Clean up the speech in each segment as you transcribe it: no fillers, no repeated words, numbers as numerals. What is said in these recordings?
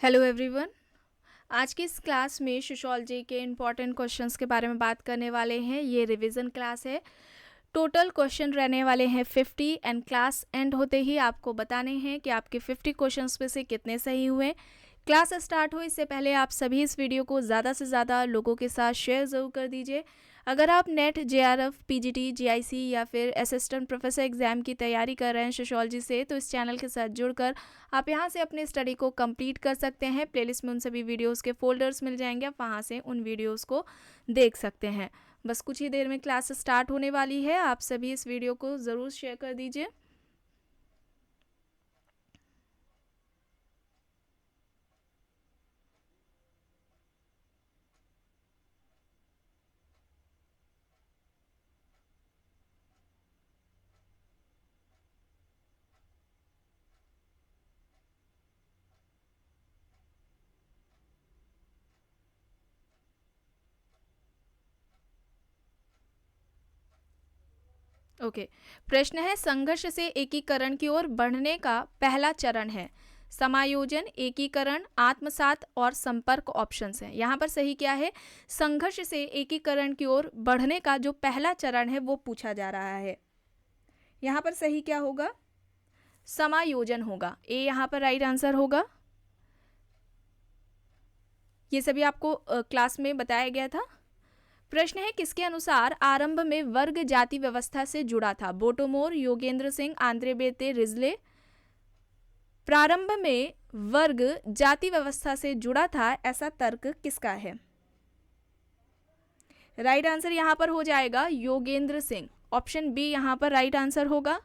Hello everyone. आज की इस क्लास में सोशियोलॉजी के इम्पॉर्टेंट क्वेश्चंस के बारे में बात करने वाले हैं। ये रिवीजन क्लास है। टोटल क्वेश्चन रहने वाले हैं 50 एंड क्लास एंड होते ही आपको बताने हैं कि आपके 50 क्वेश्चंस में से कितने सही हुए। क्लास स्टार्ट हो इससे पहले आप सभी इस वीडियो को ज़्यादा से ज़्यादा लोगों के साथ शेयर ज़रूर कर दीजिए। अगर आप नेट जेआरएफ पीजीटी जीआईसी या फिर असिस्टेंट प्रोफेसर एग्ज़ाम की तैयारी कर रहे हैं सोशियोलॉजी से, तो इस चैनल के साथ जुड़कर आप यहां से अपने स्टडी को कंप्लीट कर सकते हैं। प्लेलिस्ट में उन सभी वीडियोस के फोल्डर्स मिल जाएंगे, आप वहां से उन वीडियोस को देख सकते हैं। बस कुछ ही देर में क्लास स्टार्ट होने वाली है। आप सभी इस वीडियो को ज़रूर शेयर कर दीजिए। ओके, प्रश्न है संघर्ष से एकीकरण की ओर बढ़ने का पहला चरण है समायोजन, एकीकरण, आत्मसात और संपर्क ऑप्शंस हैं। यहाँ पर सही क्या है? संघर्ष से एकीकरण की ओर बढ़ने का जो पहला चरण है वो पूछा जा रहा है। यहाँ पर सही क्या होगा? समायोजन होगा। ए यहाँ पर राइट आंसर होगा। ये सभी आपको क्लास में बताया गया था। प्रश्न है किसके अनुसार आरंभ में वर्ग जाति व्यवस्था से जुड़ा था? Bottomore, Yogendra Singh, Andre Beteille, Risley. प्रारंभ में वर्ग जाति व्यवस्था से जुड़ा था, ऐसा तर्क किसका है? राइट आंसर यहां पर हो जाएगा योगेंद्र सिंह। ऑप्शन बी यहां पर राइट आंसर होगा।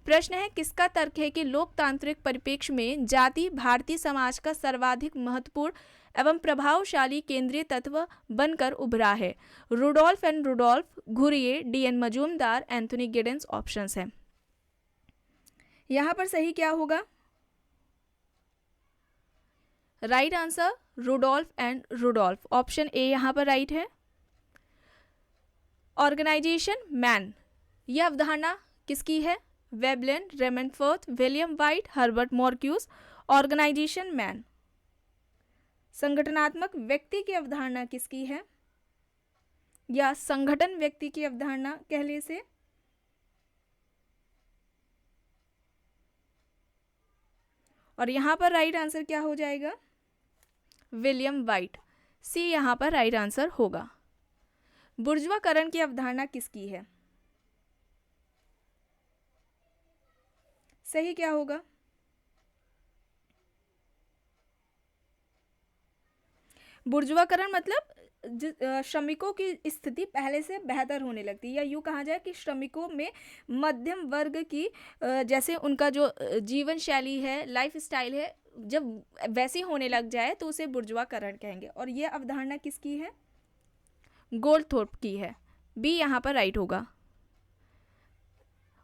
प्रश्न है किसका तर्क है कि लोकतांत्रिक परिप्रेक्ष्य में जाति भारतीय समाज का सर्वाधिक महत्वपूर्ण एवं प्रभावशाली केंद्रीय तत्व बनकर उभरा है? Rudolph and Rudolph, Ghurye, DN Majumdar, Anthony Giddens options हैं। यहां पर सही क्या होगा? Right answer Rudolph and Rudolph. Option A यहां पर राइट है। ऑर्गेनाइजेशन मैन, यह अवधारणा किसकी है? वेबलेन, रेमनफोर्थ, William Whyte, Herbert Marcuse. Organisation man, संगठनात्मक व्यक्ति की अवधारणा किसकी है, या संगठन व्यक्ति की अवधारणा कहले से? और यहां पर राइट आंसर क्या हो जाएगा? William white. सी यहां पर राइट आंसर होगा। बुर्जुआकरण की अवधारणा किसकी है? सही क्या होगा? बुर्जुआकरण मतलब श्रमिकों की स्थिति पहले से बेहतर होने लगती है, या यूँ कहा जाए कि श्रमिकों में मध्यम वर्ग की जैसे उनका जो जीवन शैली है, लाइफ स्टाइल है, जब वैसी होने लग जाए तो उसे बुर्जुआकरण कहेंगे। और ये अवधारणा किसकी है? गोल्डथोर्प की है। बी यहाँ पर राइट होगा।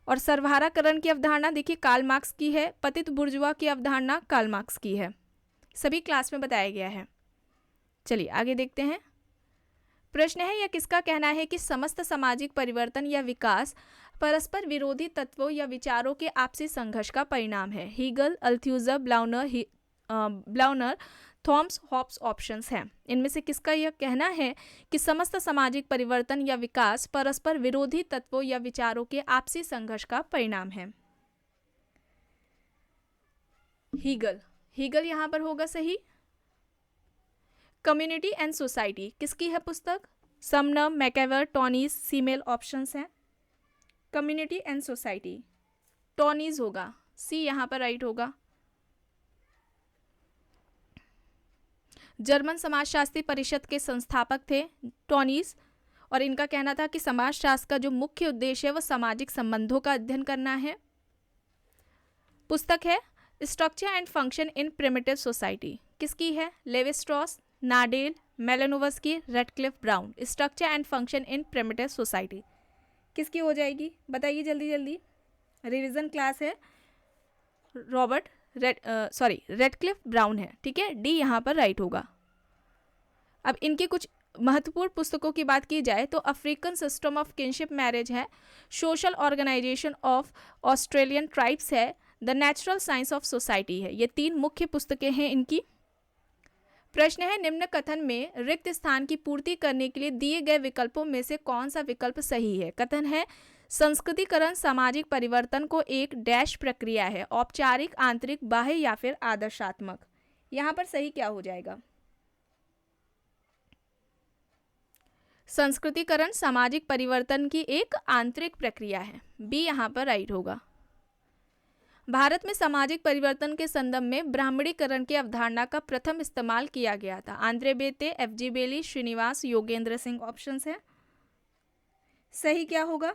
और सर्वहाराकरण की अवधारणा देखिए कार्ल मार्क्स की है। पतित बुर्जुआ की अवधारणा कार्ल मार्क्स की है। सभी क्लास में बताया गया है। चलिए आगे देखते हैं। प्रश्न है यह किसका कहना है कि समस्त सामाजिक परिवर्तन या विकास परस्पर विरोधी तत्वों या विचारों के आपसी संघर्ष का परिणाम है? हीगल, अल्थ्यूजर, ब्लाउनर, थॉम्स, हॉब्स ऑप्शंस हैं। इनमें से किसका यह कहना है कि समस्त सामाजिक परिवर्तन या विकास परस्पर विरोधी तत्वों या विचारों के आपसी संघर्ष का परिणाम है? हीगल। हीगल यहां पर होगा सही। कम्युनिटी एंड सोसाइटी किसकी है पुस्तक? समनर, मैकेवर, टॉनीज, सीमेल ऑप्शंस हैं। कम्युनिटी एंड सोसाइटी टॉनीज होगा। सी यहां पर राइट होगा। जर्मन समाजशास्त्री परिषद के संस्थापक थे टॉनीज, और इनका कहना था कि समाजशास्त्र का जो मुख्य उद्देश्य है वह सामाजिक संबंधों का अध्ययन करना है। पुस्तक है structure and function in primitive society. किसकी है? Levi Strauss, Nadel, Malinowski, Radcliffe Brown. Structure and function in primitive society किसकी हो जाएगी? बताइए जल्दी जल्दी, रिवीजन क्लास है। रेडक्लिफ ब्राउन है, ठीक है। डी यहाँ पर राइट होगा। अब इनकी कुछ महत्वपूर्ण पुस्तकों की बात की जाए तो African system of kinship marriage है, social organisation of Australian tribes है, the natural science of society है। ये 3 मुख्य पुस्तकें हैं इनकी। प्रश्न है, निम्न कथन में रिक्त स्थान की पूर्ति करने के लिए दिए गए विकल्पों में से कौन सा विकल्प सही है। कथन है, संस्कृतिकरण सामाजिक परिवर्तन को एक डैश प्रक्रिया है, औपचारिक, आंतरिक, बाह्य या फिर आदर्शात्मक। यहाँ पर सही क्या हो जाएगा? संस्कृतिकरण सामाजिक परिवर्तन की एक आंतरिक प्रक्रिया है, बी यहाँ पर राइट होगा। भारत में सामाजिक परिवर्तन के संदर्भ में ब्राह्मणीकरण की अवधारणा का प्रथम इस्तेमाल किया गया था। Andre Beteille, F G. Bailey, Srinivas, Yogendra Singh options है। सही क्या होगा?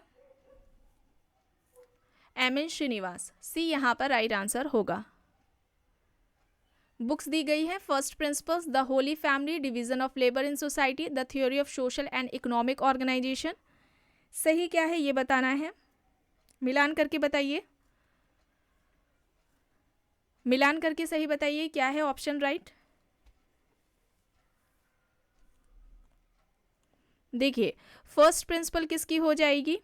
एम.एन. श्रीनिवास, सी यहाँ पर राइट आंसर होगा। बुक्स दी गई है, first principles, the holy family, division of labour in society, the theory of social and economic organisation. सही क्या है ये बताना है, मिलान करके बताइए, मिलान करके सही बताइए क्या है ऑप्शन राइट। देखिए, फर्स्ट प्रिंसिपल किसकी हो जाएगी?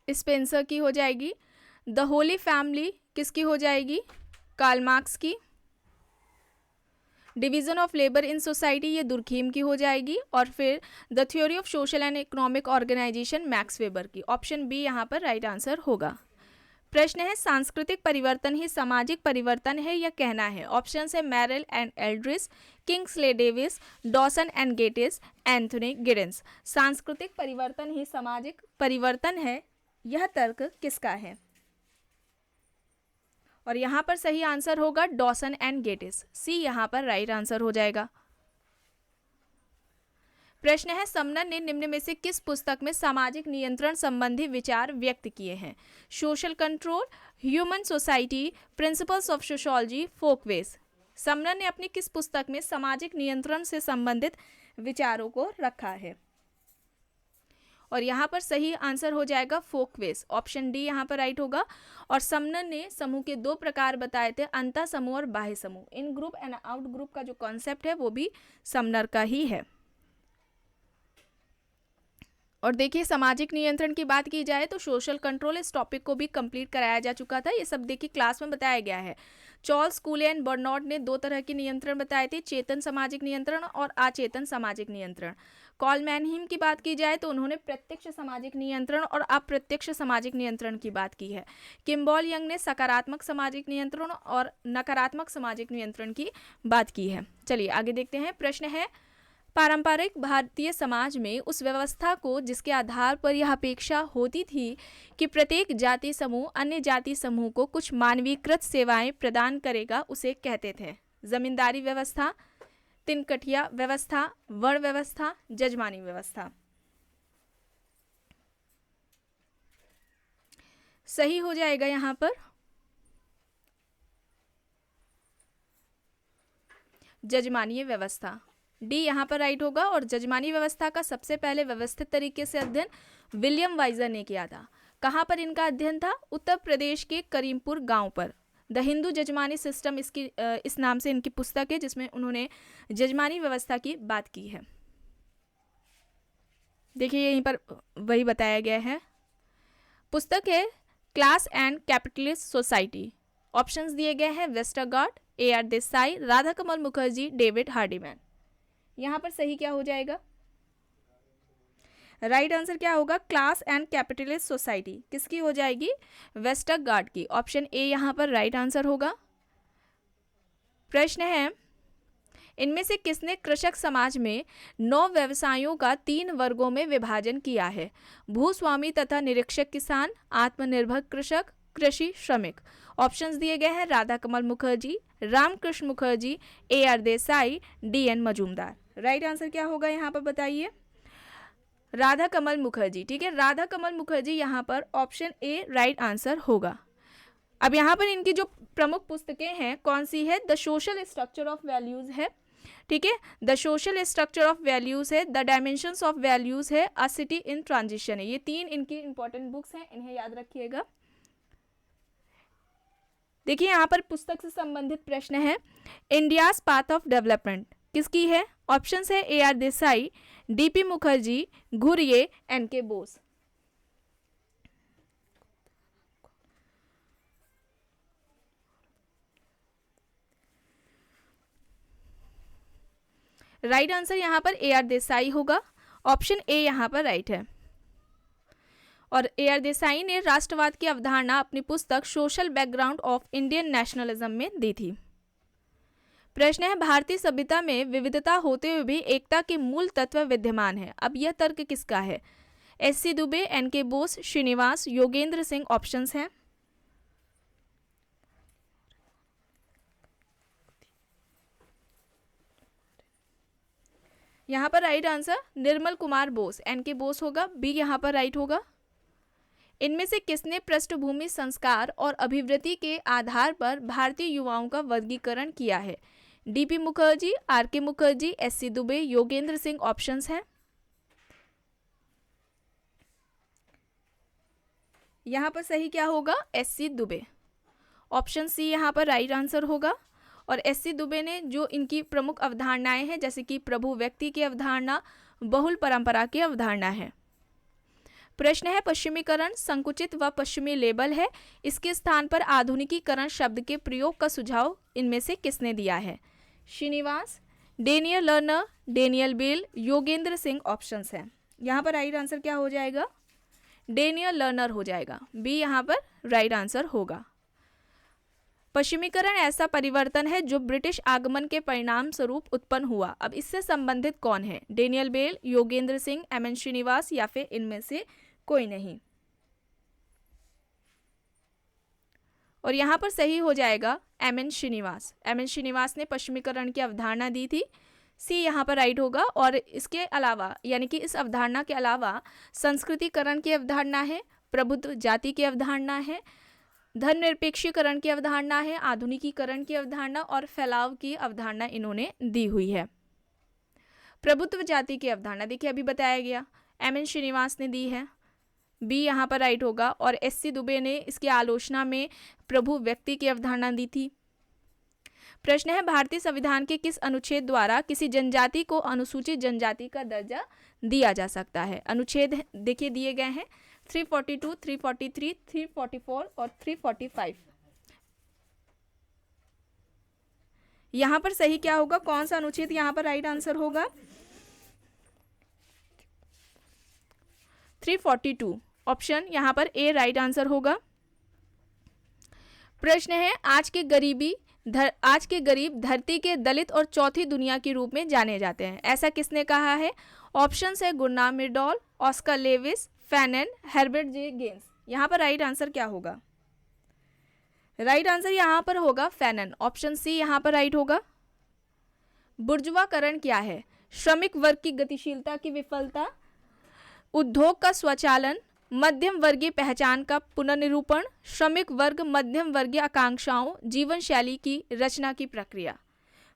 स्पेंसर की हो जाएगी। द होली फैमिली किसकी हो जाएगी? कार्ल मार्क्स की। Division of labour in society ये दुर्खीम की हो जाएगी। और फिर the theory of social and economic organisation Max Weber की। ऑप्शन बी यहाँ पर राइट आंसर होगा। प्रश्न है, सांस्कृतिक परिवर्तन ही सामाजिक परिवर्तन है यह कहना है। ऑप्शन है Merrill and Eldridge, Kingsley Davis, Dawson and Gettys, Anthony Giddens. सांस्कृतिक परिवर्तन ही सामाजिक परिवर्तन है, यह तर्क किसका है? और यहाँ पर सही आंसर होगा डॉसन एंड गेटिस, सी यहाँ पर राइट आंसर हो जाएगा। प्रश्न है, समनर ने निम्न में से किस पुस्तक में सामाजिक नियंत्रण संबंधी विचार व्यक्त किए हैं? Social control, human society, principles of sociology, Folkways. Sumner ने अपनी किस पुस्तक में सामाजिक नियंत्रण से संबंधित विचारों को रखा है? और यहाँ पर सही आंसर हो जाएगा फोकवेज, ऑप्शन डी यहाँ पर राइट होगा। और समनर ने समूह के 2 प्रकार बताए थे, अंतः समूह और बाह्य समूह। इन ग्रुप एंड आउट ग्रुप का जो कॉन्सेप्ट है वो भी समनर का ही है। और देखिए, सामाजिक नियंत्रण की बात की जाए तो सोशल कंट्रोल इस टॉपिक को भी कंप्लीट कराया जा चुका था। ये सब देखिए क्लास में बताया गया है। चार्ल्स कूले एंड बर्नार्ड ने 2 तरह के नियंत्रण बताए थे, चेतन सामाजिक नियंत्रण और अचेतन सामाजिक नियंत्रण। कॉल मैनहीम की बात की जाए तो उन्होंने प्रत्यक्ष सामाजिक नियंत्रण और अप्रत्यक्ष सामाजिक नियंत्रण की बात की है। किम्बॉल यंग ने सकारात्मक सामाजिक नियंत्रण और नकारात्मक सामाजिक नियंत्रण की बात की है। चलिए आगे देखते हैं। प्रश्न है, पारंपरिक भारतीय समाज में उस व्यवस्था को जिसके आधार पर यह अपेक्षा होती थी कि प्रत्येक जाति समूह अन्य जाति समूह को कुछ मानवीकृत सेवाएं प्रदान करेगा, उसे कहते थे जमींदारी व्यवस्था, तिनकटिया व्यवस्था, वर्ण व्यवस्था, जजमानी व्यवस्था। सही हो जाएगा यहाँ पर जजमानीय व्यवस्था, डी यहाँ पर राइट होगा। और जजमानी व्यवस्था का सबसे पहले व्यवस्थित तरीके से अध्ययन विलियम वाइजर ने किया था। कहाँ पर इनका अध्ययन था? उत्तर प्रदेश के करीमपुर गांव पर। द हिंदू जजमानी सिस्टम इसकी इस नाम से इनकी पुस्तक है, जिसमें उन्होंने जजमानी व्यवस्था की बात की है। देखिए यहीं पर वही बताया गया है। पुस्तक है class and capitalist society. Options दिए गए हैं Westergaard, A.R. Desai, Radha Kamal Mukherjee, David हार्डीमैन। यहाँ पर सही क्या हो जाएगा? राइट आंसर क्या होगा? क्लास एंड कैपिटलिस्ट सोसाइटी किसकी हो जाएगी? वेस्टरगार्ड की। ऑप्शन ए यहाँ पर राइट आंसर होगा। प्रश्न है, इनमें से किसने कृषक समाज में 9 व्यवसायों का 3 वर्गों में विभाजन किया है? भूस्वामी तथा निरीक्षक किसान, आत्मनिर्भर कृषक, कृषि श्रमिक। ऑप्शंस दिए गए हैं Radha Kamal Mukherjee, Ramkrishna Mukherjee, A.R. Desai, D.N. Majumdar. Right answer क्या होगा यहाँ पर बताइए? राधा कमल मुखर्जी। ठीक है, राधा कमल मुखर्जी यहाँ पर ऑप्शन ए राइट आंसर होगा। अब यहाँ पर इनकी जो प्रमुख पुस्तकें हैं कौन सी है? The social structure of values है, ठीक है, the social structure of values है, द डायमेंशंस ऑफ वैल्यूज है, अ सिटी इन ट्रांजिशन है। ये 3 इनकी इंपॉर्टेंट बुक्स हैं, इन्हें याद रखिएगा। देखिए यहाँ पर पुस्तक से संबंधित प्रश्न है, इंडियाज पाथ ऑफ डेवलपमेंट किसकी है? ऑप्शंस है A.R. Desai, D.P. Mukherjee, Ghurye, N.K. Bose. Right answer यहाँ पर ए आर देसाई होगा। ऑप्शन ए यहाँ पर राइट है। और ए आर देसाई ने राष्ट्रवाद की अवधारणा अपनी पुस्तक social background of Indian nationalism में दी थी। प्रश्न है, भारतीय सभ्यता में विविधता होते हुए भी एकता के मूल तत्व विद्यमान है। अब यह तर्क किसका है? SC. Dube, NK. Bose, Srinivas, Yogendra Singh options हैं। यहाँ पर right answer Nirmal Kumar Bose, NK. Bose होगा। बी यहाँ पर राइट होगा। इनमें से किसने पृष्ठभूमि, संस्कार और अभिवृत्ति के आधार पर भारतीय युवाओं का वर्गीकरण किया है? DP. Mukherjee, RK. Mukherjee, SC. Dube, Yogendra Singh options हैं। यहाँ पर सही क्या होगा? एस.सी. दुबे। ऑप्शन सी यहाँ पर राइट आंसर होगा। और एस.सी. दुबे ने जो इनकी प्रमुख अवधारणाएं हैं, जैसे कि प्रभु व्यक्ति की अवधारणा, बहुल परंपरा की अवधारणा है। प्रश्न है, पश्चिमीकरण संकुचित व पश्चिमी लेबल है, इसके स्थान पर आधुनिकीकरण शब्द के प्रयोग का सुझाव इनमें से किसने दिया है? Srinivas, Daniel Lerner, Daniel Bell, Yogendra Singh options हैं। यहाँ पर राइट आंसर क्या हो जाएगा? डेनियल लर्नर हो जाएगा। बी यहाँ पर राइट आंसर होगा। पश्चिमीकरण ऐसा परिवर्तन है जो ब्रिटिश आगमन के परिणाम स्वरूप उत्पन्न हुआ। अब इससे संबंधित कौन है? Daniel Bell, Yogendra Singh, MN. Srinivas या फिर इनमें से कोई नहीं। और यहाँ पर सही हो जाएगा एम.एन. श्रीनिवास। एम.एन. श्रीनिवास ने पश्चिमीकरण की अवधारणा दी थी। सी यहाँ पर राइट होगा। और इसके अलावा, यानी कि इस अवधारणा के अलावा संस्कृतिकरण की अवधारणा है, प्रबुद्ध जाति की अवधारणा है, धर्मनिरपेक्षीकरण की अवधारणा है, आधुनिकीकरण की अवधारणा और फैलाव की अवधारणा इन्होंने दी हुई है। प्रभुत्व जाति की अवधारणा देखिए अभी बताया गया, एम.एन. श्रीनिवास ने दी है। बी यहाँ पर राइट होगा। और एस.सी. दुबे ने इसकी आलोचना में प्रभु व्यक्ति की अवधारणा दी थी। प्रश्न है, भारतीय संविधान के किस अनुच्छेद द्वारा किसी जनजाति को अनुसूचित जनजाति का दर्जा दिया जा सकता है? अनुच्छेद देखिए दिए गए हैं 342, 343, 344 और 345। यहाँ पर सही क्या होगा? कौन सा अनुच्छेद यहाँ पर राइट आंसर होगा? 342 ऑप्शन यहाँ पर ए राइट आंसर होगा। प्रश्न है, आज के गरीब धरती के दलित और चौथी दुनिया के रूप में जाने जाते हैं, ऐसा किसने कहा है? ऑप्शंस है गुरनाम मिर्डॉल, ऑस्कर लेविस, फैनन, हेर्बर्ट जे गेंस। यहाँ पर राइट आंसर क्या होगा? राइट आंसर यहाँ पर होगा फैनन। ऑप्शन सी यहाँ पर राइट होगा। बुर्जुआकरण क्या है? श्रमिक वर्ग की गतिशीलता की विफलता, उद्योग का स्वचालन, मध्यम वर्गीय पहचान का पुनर्निरूपण, श्रमिक वर्ग मध्यम वर्गीय आकांक्षाओं, जीवन शैली की रचना की प्रक्रिया।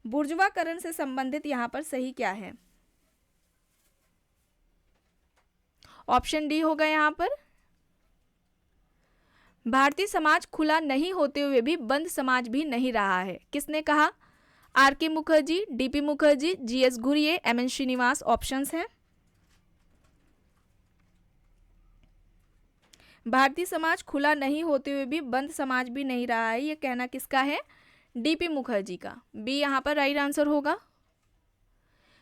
बुर्जुआकरण से संबंधित यहाँ पर सही क्या है? ऑप्शन डी होगा यहाँ पर। भारतीय समाज खुला नहीं होते हुए भी बंद समाज भी नहीं रहा है, किसने कहा? RK. Mukherjee, DP. Mukherjee, GS. Ghurye, MN. Srinivas options हैं। भारतीय समाज खुला नहीं होते हुए भी बंद समाज भी नहीं रहा है, यह कहना किसका है? डी.पी. मुखर्जी का। बी यहाँ पर राइट आंसर होगा।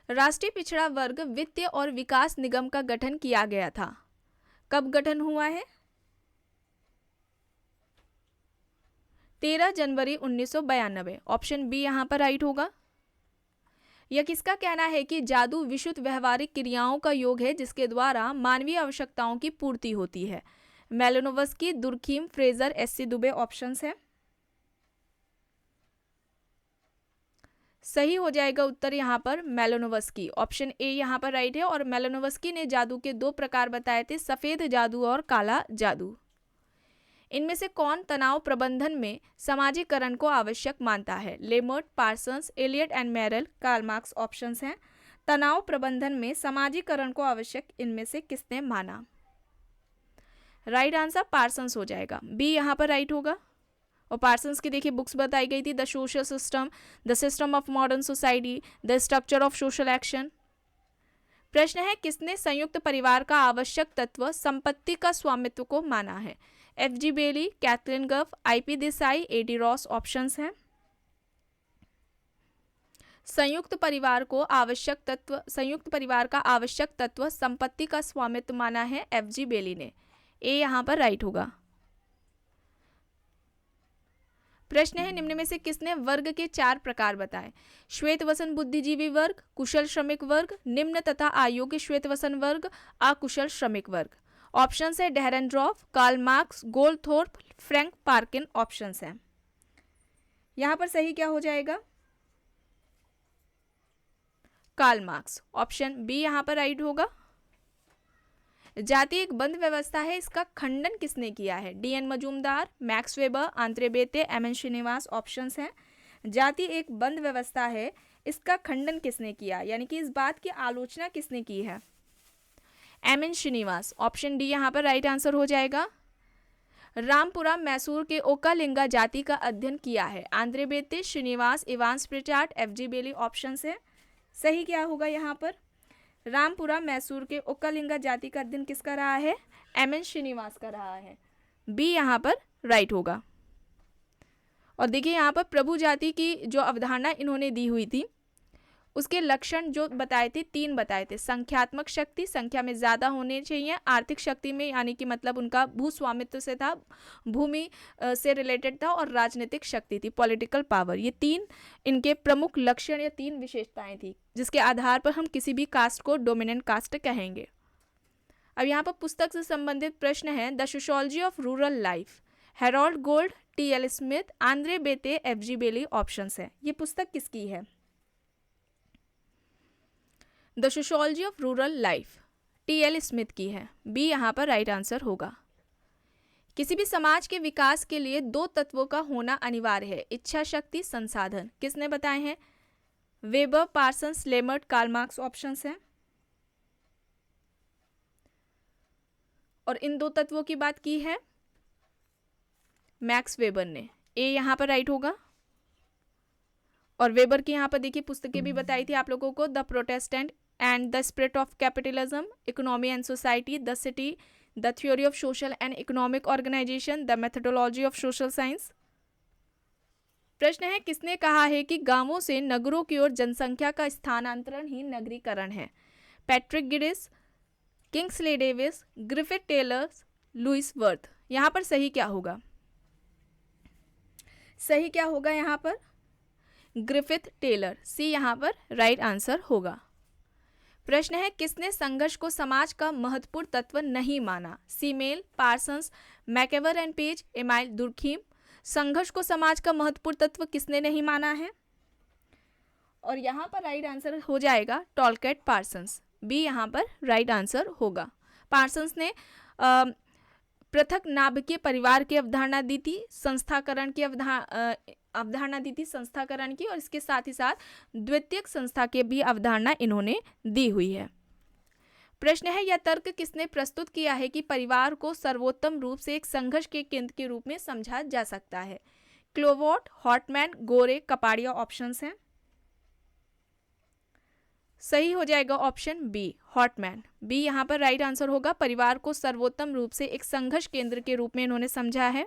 राष्ट्रीय पिछड़ा वर्ग वित्तीय और विकास निगम का गठन किया गया था, कब गठन हुआ है? 13 जनवरी 1992। ऑप्शन बी यहाँ पर राइट होगा। यह किसका कहना है कि जादू विशुद्ध व्यवहारिक क्रियाओं का योग है जिसके द्वारा मानवीय आवश्यकताओं की पूर्ति होती है? Malinowski, Durkheim, Frazer, S C. Dube options हैं। सही हो जाएगा उत्तर यहाँ पर मेलोनोवस्की। ऑप्शन ए यहाँ पर राइट है। और मेलोनोवस्की ने जादू के दो प्रकार बताए थे, सफेद जादू और काला जादू। इनमें से कौन तनाव प्रबंधन में समाजीकरण को आवश्यक मानता है? Lemert, Parsons, Eliot and Merrill, Karl Marx options हैं। तनाव प्रबंधन में समाजीकरण को आवश्यक इनमें से किसने माना? राइट आंसर पार्सन्स हो जाएगा। बी यहाँ पर राइट होगा। और पार्सन्स की देखिए बुक्स बताई गई थी, the social system, the system of modern society, the structure of social action. प्रश्न है, किसने संयुक्त परिवार का आवश्यक तत्व संपत्ति का स्वामित्व को माना है? एफ.जी. बेली, कैथरीन गफ, IP. Desai, AD. Ross options हैं। संयुक्त परिवार का आवश्यक तत्व संपत्ति का स्वामित्व माना है एफजी बेली ने। ए यहाँ पर राइट होगा। प्रश्न है, निम्न में से किसने वर्ग के 4 प्रकार बताए? श्वेतवसन बुद्धिजीवी वर्ग, कुशल श्रमिक वर्ग, निम्न तथा अयोग्य श्वेतवसन वर्ग, अकुशल श्रमिक वर्ग। ऑप्शंस है Dahrendorf, Karl Marx, Goldthorpe, Frank Parkin options हैं। यहां पर सही क्या हो जाएगा? कार्ल मार्क्स, ऑप्शन बी यहां पर राइट होगा। जाति एक बंद व्यवस्था है, इसका खंडन किसने किया है? DN Majumdar, Max Weber, Andre Beteille, MN Srinivas options हैं। जाति एक बंद व्यवस्था है, इसका खंडन किसने किया, यानी कि इस बात की आलोचना किसने की है? एमएन श्रीनिवास, ऑप्शन डी यहाँ पर राइट आंसर हो जाएगा। रामपुरा मैसूर के ओकालिंगा जाति का अध्ययन किया है? Andre Beteille, Srinivas, Evans Pritchard, F G Bailey options है। सही क्या होगा यहाँ पर? रामपुरा मैसूर के ओकालिंगा जाति का अध्ययन किसका रहा है? एमएन श्रीनिवास का रहा है। बी यहाँ पर राइट होगा। और देखिए यहाँ पर प्रभु जाति की जो अवधारणा इन्होंने दी हुई थी, उसके लक्षण जो बताए थे 3 बताए थे। संख्यात्मक शक्ति, संख्या में ज़्यादा होने चाहिए। आर्थिक शक्ति में यानी कि मतलब उनका भूस्वामित्व से था, भूमि से रिलेटेड था। और राजनीतिक शक्ति थी, पॉलिटिकल पावर। ये 3 इनके प्रमुख लक्षण या 3 विशेषताएं थी, जिसके आधार पर हम किसी भी कास्ट को डोमिनेंट कास्ट कहेंगे। अब यहाँ पर पुस्तक से संबंधित प्रश्न है। The sociology of rural life, Harold Gould, T L. Smith, Andre Beteille, F G. Bailey options है। ये पुस्तक किसकी है? The sociology of rural life T L. Smith की है। बी यहाँ पर राइट आंसर होगा। किसी भी समाज के विकास के लिए 2 तत्वों का होना अनिवार्य है, इच्छा शक्ति, संसाधन। किसने बताए हैं? Weber, Parsons, Lemert, Karl Marx options हैं। और इन 2 तत्वों की बात की है मैक्स वेबर ने। ए यहाँ पर राइट होगा। और वेबर की यहाँ पर देखिए पुस्तकें भी बताई थी आप लोगों को। The Protestant and the spirit of capitalism, economy and society, the city, the theory of social and economic organisation, the methodology of social science. प्रश्न है, किसने कहा है कि गांवों से नगरों की ओर जनसंख्या का स्थानांतरण ही नगरीकरण है? Patrick Geddes, Kingsley Davis, Griffith Taylor, Louis Wirth. यहाँ पर सही क्या होगा? सही क्या होगा यहाँ पर? ग्रिफिथ टेलर, सी यहाँ पर राइट आंसर होगा। प्रश्न है, किसने संघर्ष को समाज का महत्वपूर्ण तत्व नहीं माना? Simmel, Parsons, MacIver and Page, Emile Durkheim. संघर्ष को समाज का महत्वपूर्ण तत्व किसने नहीं माना है? और यहाँ पर राइट आंसर हो जाएगा टॉलकेट पार्सन्स। बी यहाँ पर राइट आंसर होगा। पार्सन्स ने पृथक नाभिकीय परिवार की अवधारणा दी थी, संस्थाकरण की अवधारणा दी थी संस्थाकरण की, और इसके साथ ही साथ द्वितीयक संस्था की भी अवधारणा इन्होंने दी हुई है। प्रश्न है, यह तर्क किसने प्रस्तुत किया है कि परिवार को सर्वोत्तम रूप से एक संघर्ष के केंद्र के रूप में समझा जा सकता है? क्लोवोट, हॉटमैन, गोरे, कपाड़िया ऑप्शंस हैं। सही हो जाएगा ऑप्शन बी, हॉटमैन। बी यहाँ पर राइट आंसर होगा। परिवार को सर्वोत्तम रूप से एक संघर्ष केंद्र के रूप में इन्होंने समझा है।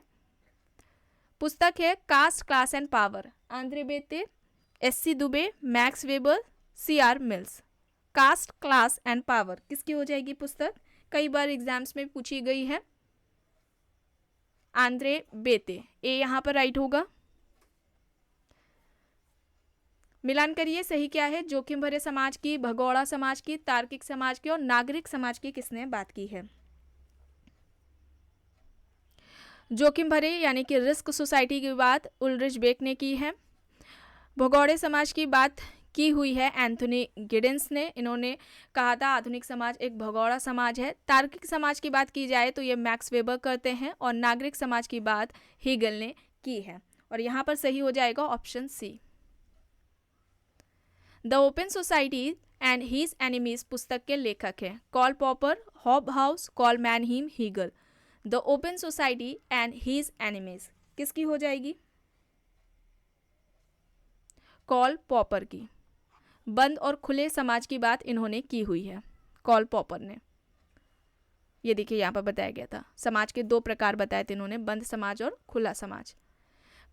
पुस्तक है caste, class and power, Andre Beteille, SC. Dube, Max Weber, CR. Mills. Caste, class and power किसकी हो जाएगी पुस्तक? कई बार एग्जाम्स में पूछी गई है। आंद्रे बेते, ए यहाँ पर राइट होगा। मिलान करिए, सही क्या है? जोखिम भरे समाज की, भगोड़ा समाज की, तार्किक समाज की और नागरिक समाज की किसने बात की है? जोखिम भरे यानी कि रिस्क सोसाइटी की बात उल्ड्रिच बेक ने की है। भगोड़े समाज की बात की हुई है एंथोनी गिडेंस ने। इन्होंने कहा था आधुनिक समाज एक भगोड़ा समाज है। तार्किक समाज की बात की जाए तो ये मैक्स वेबर करते हैं, और नागरिक समाज की बात हीगल ने की है। और यहाँ पर सही हो जाएगा option C. The open society and his enemies पुस्तक के लेखक हैं Karl Popper, Hobhouse, Karl Mannheim, Hegel. The open society and his enemies किसकी हो जाएगी? कॉल पॉपर की। बंद और खुले समाज की बात इन्होंने की हुई है कॉल पॉपर ने। ये देखिए यहाँ पर बताया गया था, समाज के 2 प्रकार बताए थे इन्होंने, बंद समाज और खुला समाज।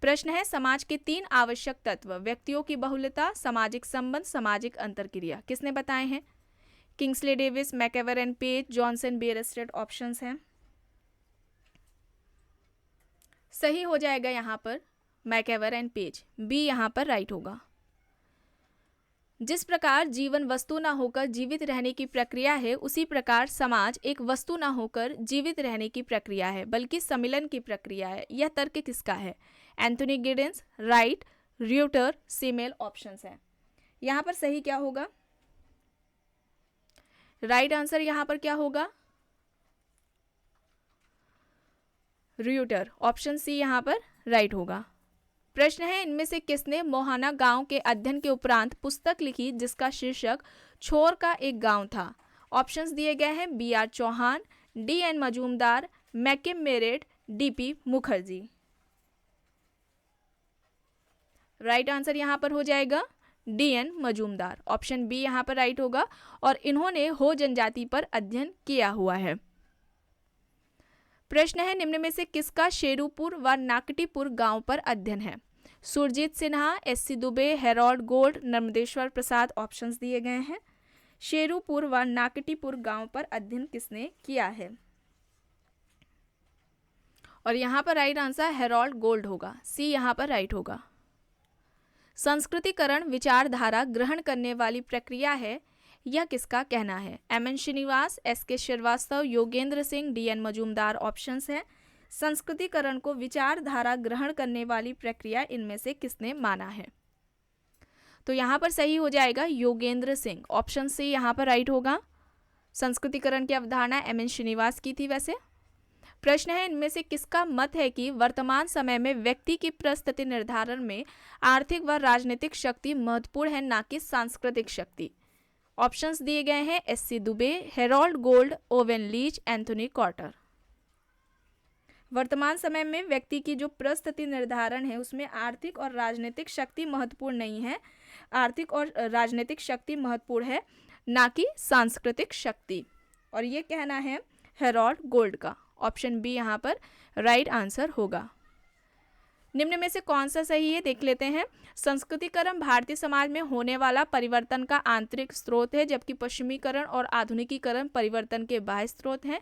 प्रश्न है समाज के 3 आवश्यक तत्व, व्यक्तियों की बहुलता, सामाजिक संबंध, सामाजिक अंतरक्रिया, किसने बताए हैं? Kingsley Davis, MacIver and Page, Johnson, Bierstedt options हैं। सही हो जाएगा यहाँ पर मैकेवर एंड पेज, बी यहाँ पर राइट होगा। जिस प्रकार जीवन वस्तु ना होकर जीवित रहने की प्रक्रिया है, उसी प्रकार समाज एक वस्तु ना होकर जीवित रहने की प्रक्रिया है, बल्कि सम्मिलन की प्रक्रिया है। यह तर्क किसका है? एंथोनी गिडेंस, राइट, र्यूटर, सीमेल ऑप्शंस हैं। यहाँ पर सही क्या होगा? राइट आंसर यहाँ पर क्या होगा? र्यूटर, ऑप्शन सी यहाँ पर राइट होगा। प्रश्न है इनमें से किसने मोहाना गांव के अध्ययन के उपरांत पुस्तक लिखी जिसका शीर्षक छोर का एक गांव था? ऑप्शंस दिए गए हैं B R Chauhan, D N Majumdar, McKim Marriott, D P Mukherjee. Right answer यहाँ पर हो जाएगा D N Majumdar, option B यहाँ पर राइट होगा। और इन्होंने हो जनजाति पर अध्ययन किया हुआ है। प्रश्न है निम्न में से किसका शेरूपुर व नाकटीपुर गांव पर अध्ययन है? Surajit Sinha, S C. Dube, Harold Gould, Narmadeshwar Prasad options दिए गए हैं। शेरूपुर व नाकटीपुर गांव पर अध्ययन किसने किया है? और यहाँ पर राइट आंसर हेरोल्ड गोल्ड होगा, सी यहाँ पर राइट होगा। संस्कृतिकरण विचारधारा ग्रहण करने वाली प्रक्रिया है, यह किसका कहना है? MN. Srinivas, SK. Srivastava, Yogendra Singh, DN. Majumdar options हैं। संस्कृतिकरण को विचारधारा ग्रहण करने वाली प्रक्रिया इनमें से किसने माना है? तो यहाँ पर सही हो जाएगा योगेंद्र सिंह, ऑप्शन सी यहाँ पर राइट होगा। संस्कृतिकरण की अवधारणा एम.एन. श्रीनिवास की थी वैसे। प्रश्न है इनमें से किसका मत है कि वर्तमान समय में व्यक्ति की परिस्थिति निर्धारण में आर्थिक व राजनीतिक शक्ति महत्वपूर्ण है, ना कि सांस्कृतिक शक्ति? ऑप्शंस दिए गए हैं SC. Dube, Harold Gould, Owen Leach, Anthony Carter. वर्तमान समय में व्यक्ति की जो परिस्थिति निर्धारण है उसमें आर्थिक और राजनीतिक शक्ति महत्वपूर्ण नहीं है, आर्थिक और राजनीतिक शक्ति महत्वपूर्ण है, ना कि सांस्कृतिक शक्ति। और ये कहना है हेरोल्ड गोल्ड का, ऑप्शन बी यहाँ पर राइट आंसर होगा। निम्न में से कौन सा सही है देख लेते हैं। संस्कृतिकरण भारतीय समाज में होने वाला परिवर्तन का आंतरिक स्रोत है, जबकि पश्चिमीकरण और आधुनिकीकरण परिवर्तन के बाह्य स्रोत हैं।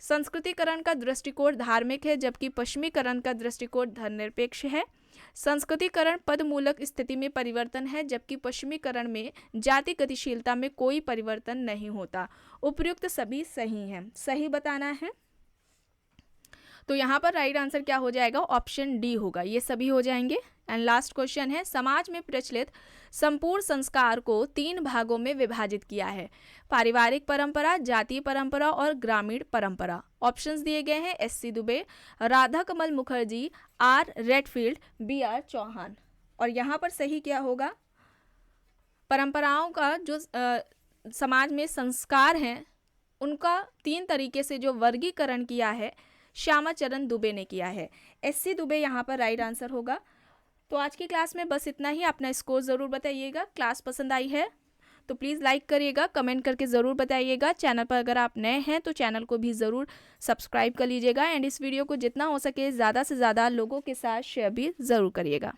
संस्कृतिकरण का दृष्टिकोण धार्मिक है, जबकि पश्चिमीकरण का दृष्टिकोण धर्मनिरपेक्ष है। संस्कृतिकरण पदमूलक स्थिति में परिवर्तन है, जबकि पश्चिमीकरण में जाति गतिशीलता में कोई परिवर्तन नहीं होता। उपर्युक्त सभी सही हैं, सही बताना है। तो यहाँ पर राइट आंसर क्या हो जाएगा? ऑप्शन डी होगा, ये सभी हो जाएंगे। एंड लास्ट क्वेश्चन है समाज में प्रचलित संपूर्ण संस्कार को 3 भागों में विभाजित किया है, पारिवारिक परंपरा, जातीय परंपरा और ग्रामीण परंपरा। ऑप्शंस दिए गए हैं SC. Dube, Radha Kamal Mukherjee, R Redfield, B R Chauhan. और यहाँ पर सही क्या होगा? परंपराओं का जो समाज में संस्कार हैं उनका 3 तरीके से जो वर्गीकरण किया है श्यामा चरण दुबे ने किया है। एस.सी. दुबे यहाँ पर राइट आंसर होगा। तो आज की क्लास में बस इतना ही। अपना स्कोर ज़रूर बताइएगा। क्लास पसंद आई है तो प्लीज़ लाइक करिएगा, कमेंट करके ज़रूर बताइएगा। चैनल पर अगर आप नए हैं तो चैनल को भी ज़रूर सब्सक्राइब कर लीजिएगा। एंड इस वीडियो को जितना हो सके ज़्यादा से ज़्यादा लोगों के साथ शेयर भी ज़रूर करिएगा।